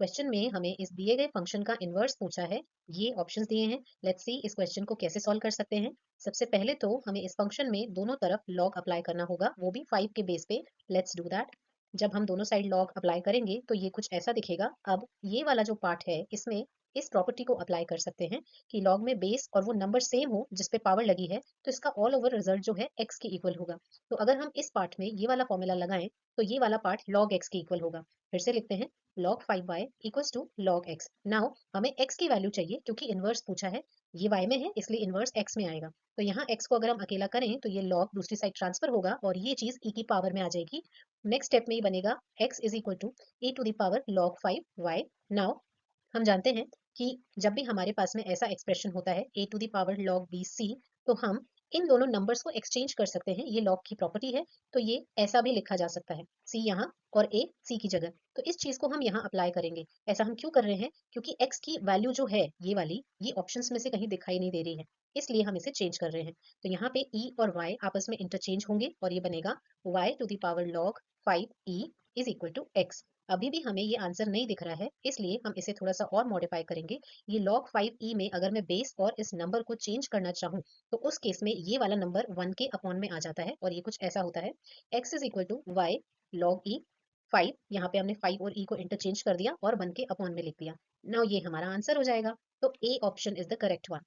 Question में हमें इस दिए गए फंक्शन का इनवर्स पूछा है। ये ऑप्शंस दिए हैं। लेट्स सी इस क्वेश्चन को कैसे सॉल्व कर सकते हैं। सबसे पहले तो हमें इस फंक्शन में दोनों तरफ लॉग अप्लाई करना होगा, वो भी 5 के बेस पे। Let's do that. जब हम दोनों साइड लॉग अप्लाई करेंगे तो ये कुछ ऐसा दिखेगा। अब ये वाला जो पार्ट है इसमें इस प्रॉपर्टी को अप्लाई कर सकते हैं कि लॉग में बेस और वो नंबर सेम हो जिस पे पावर लगी है, तो इसका ऑल ओवर रिजल्ट जो है एक्स के इक्वल होगा। तो अगर हम इस पार्ट में ये वाला फॉर्मूला लगाएं तो ये वाला पार्ट log x के इक्वल होगा। फिर से लिखते हैं, log 5y equals to log x। Now हमें x की वैल्यू चाहिए क्योंकि इनवर्स पूछा है। ये y में है इसलिए इनवर्स x में आएगा। तो यहाँ x को अगर हम अकेला करें तो ये log दूसरी साइड ट्रांसफर होगा और ये चीज e की पावर में आ जाएगी। नेक्स्ट स्टेप में ये बनेगा x is equal to e to the power log 5y। Now हम जानते हैं कि जब भी हमारे पास में ऐसा एक्सप्रेशन होता है a to the power log bc, तो हम इन दोनों नंबर्स को एक्सचेंज कर सकते हैं। ये लॉग की प्रॉपर्टी है। तो ये ऐसा भी लिखा जा सकता है, c यहाँ और a c की जगह। तो इस चीज को हम यहाँ अप्लाई करेंगे। ऐसा हम क्यों कर रहे हैं? क्योंकि x की वैल्यू जो है ये वाली, ये ऑप्शंस में से कहीं दिखाई नहीं दे रही है, इसलिए हम इसे चेंज कर रहे हैं। तो यहाँ पे e और y आपस में इंटरचेंज होंगे और ये बनेगा y to the power log 5e is equal to x। अभी भी हमें ये आंसर नहीं दिख रहा है, इसलिए हम इसे थोड़ा सा और मॉडिफाई करेंगे। ये log 5e में अगर मैं बेस और इस नंबर को चेंज करना चाहूँ तो उस केस में ये वाला नंबर 1 के अपॉन में आ जाता है और ये कुछ ऐसा होता है, x is equal to Y log e 5। यहाँ पे हमने 5 और e को इंटरचेंज कर दिया और 1 के अपॉन में लिख दिया। नाउ ये हमारा आंसर हो जाएगा। तो A option is the correct one.